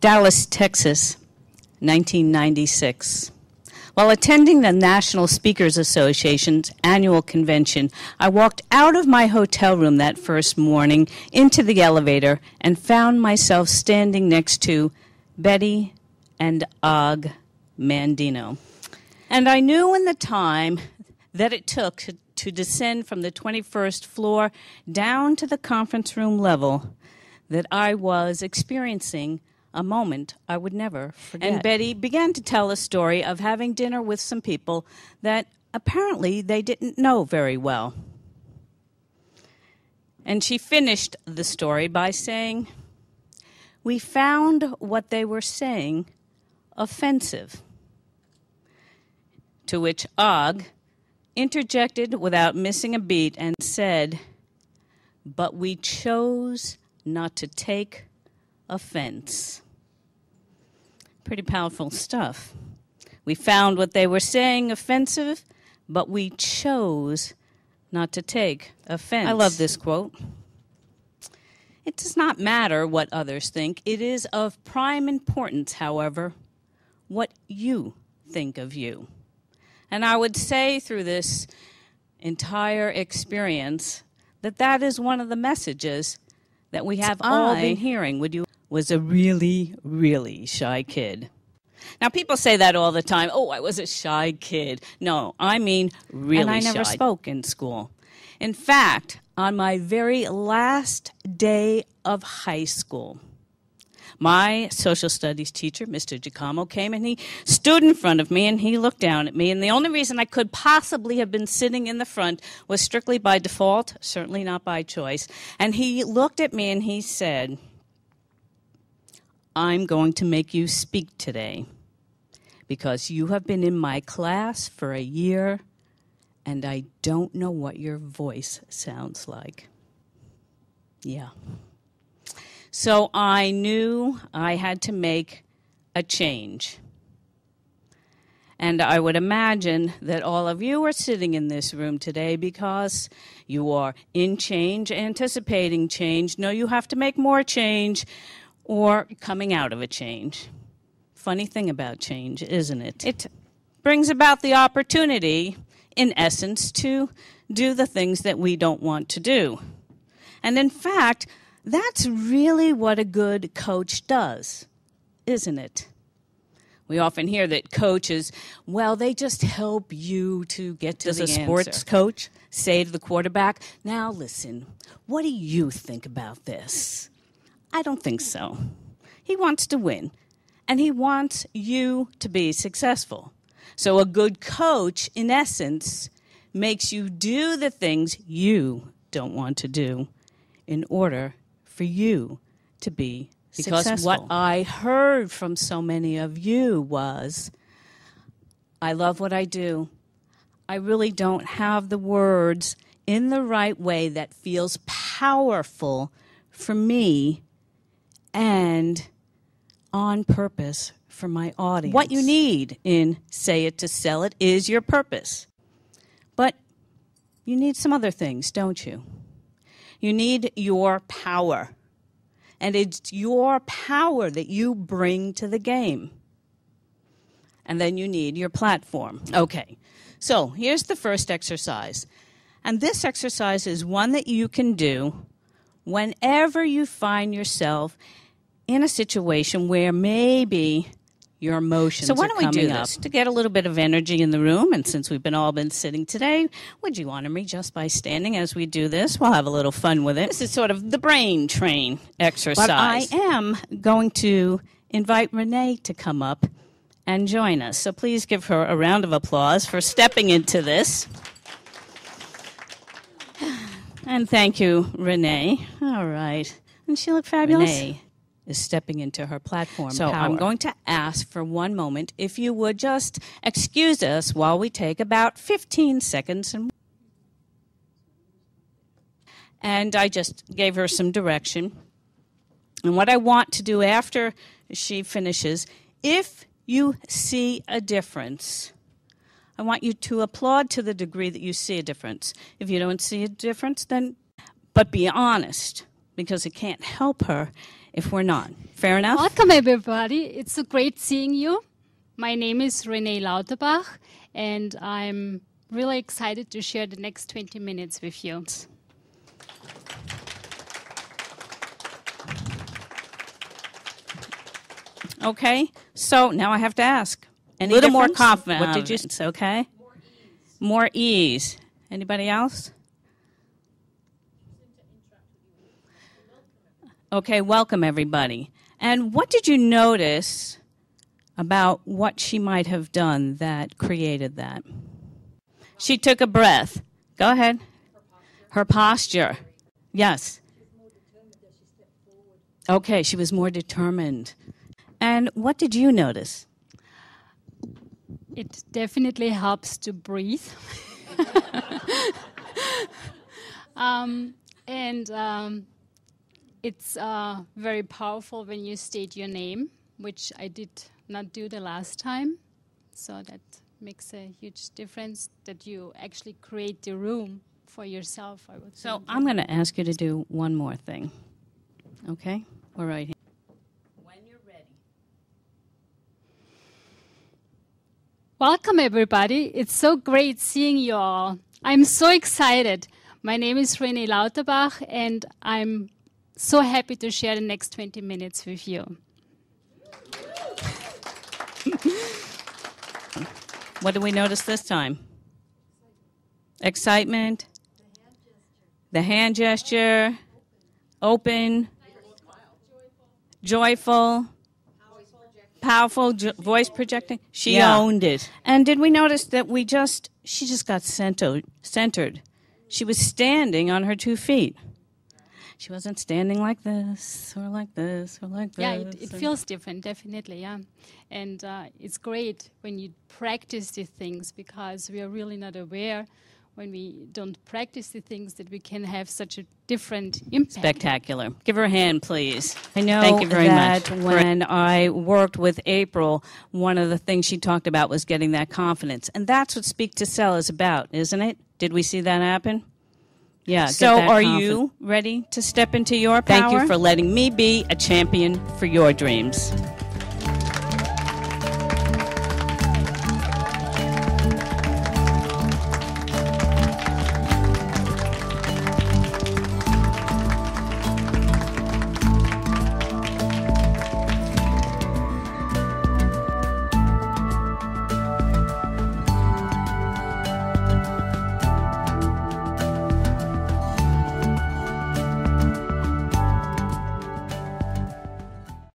Dallas, Texas, 1996. While attending the National Speakers Association's annual convention, I walked out of my hotel room that first morning into the elevator and found myself standing next to Betty and Og Mandino. And I knew in the time that it took to descend from the 21st floor down to the conference room level that I was experiencing a moment I would never forget. And Betty began to tell a story of having dinner with some people that apparently they didn't know very well. And she finished the story by saying, "We found what they were saying offensive." To which Og interjected without missing a beat and said, "But we chose not to take offense." Pretty powerful stuff. We found what they were saying offensive, but we chose not to take offense. I love this quote. It does not matter what others think. It is of prime importance, however, what you think of you. And I would say through this entire experience that is one of the messages that we have all been hearing. Was a really, really shy kid. Now, people say that all the time. Oh, I was a shy kid. No, I mean really shy. And I never spoke in school. In fact, on my very last day of high school, my social studies teacher, Mr. Giacomo, came and he stood in front of me and he looked down at me. And the only reason I could possibly have been sitting in the front was strictly by default, certainly not by choice. And he looked at me and he said, "I'm going to make you speak today because you have been in my class for a year and I don't know what your voice sounds like." Yeah. So I knew I had to make a change. And I would imagine that all of you are sitting in this room today because you are in change, anticipating change. No, you have to make more change, or coming out of a change. Funny thing about change, isn't it? It brings about the opportunity, in essence, to do the things that we don't want to do. And in fact, that's really what a good coach does, isn't it? We often hear that coaches, well, they just help you to get to the answer. Does a sports coach say to the quarterback, "Now listen, what do you think about this?" I don't think so. He wants to win, and he wants you to be successful. So a good coach, in essence, makes you do the things you don't want to do in order for you to be successful. Because what I heard from so many of you was, "I love what I do. I really don't have the words in the right way that feels powerful for me and on purpose for my audience." What you need in Say It to Sell It is your purpose. But you need some other things, don't you? You need your power. And it's your power that you bring to the game. And then you need your platform. Okay, so here's the first exercise. And this exercise is one that you can do whenever you find yourself in a situation where maybe your emotions are coming up. So why don't we do this? To get a little bit of energy in the room, and since we've all been sitting today, would you honor me just by standing as we do this? We'll have a little fun with it. This is sort of the brain train exercise. But I am going to invite Renee to come up and join us. So please give her a round of applause for stepping into this. And thank you, Renee. All right. Doesn't she look fabulous? Renee is stepping into her platform power. I'm going to ask for one moment if you would just excuse us while we take about 15 seconds. And I just gave her some direction. And what I want to do after she finishes, if you see a difference, I want you to applaud to the degree that you see a difference. If you don't see a difference, then, but be honest, because it can't help her if we're not. Fair enough? Welcome, everybody. It's so great seeing you. My name is Renee Lauterbach, and I'm really excited to share the next 20 minutes with you. Okay, so now I have to ask. A little more confident. What did you say? Okay? More ease. Anybody else? Okay, welcome everybody. And what did you notice about what she might have done that created that? She took a breath. Go ahead. Her posture. Yes. Okay, she was more determined. And what did you notice? It definitely helps to breathe. It's very powerful when you state your name, which I did not do the last time. So that makes a huge difference that you actually create the room for yourself, I would say. So I'm going to ask you to do one more thing. Okay? All right. When you're ready. Welcome, everybody. It's so great seeing you all. I'm so excited. My name is Renee Lauterbach, and I'm so happy to share the next 20 minutes with you. What do we notice this time? Excitement. The hand gesture. Open. Joyful. Powerful. Voice projecting. She owned it. And did we notice that she just got centered. She was standing on her 2 feet. She wasn't standing like this or like this or like this. Yeah, it feels different, definitely, yeah. And it's great when you practice these things, because we are really not aware when we don't practice the things that we can have such a different impact. Spectacular. Give her a hand, please. I know Thank you very that much. When I worked with April, one of the things she talked about was getting that confidence. And that's what Speak to Sell is about, isn't it? Did we see that happen? Yeah. So are you ready to step into your power? Thank you for letting me be a champion for your dreams.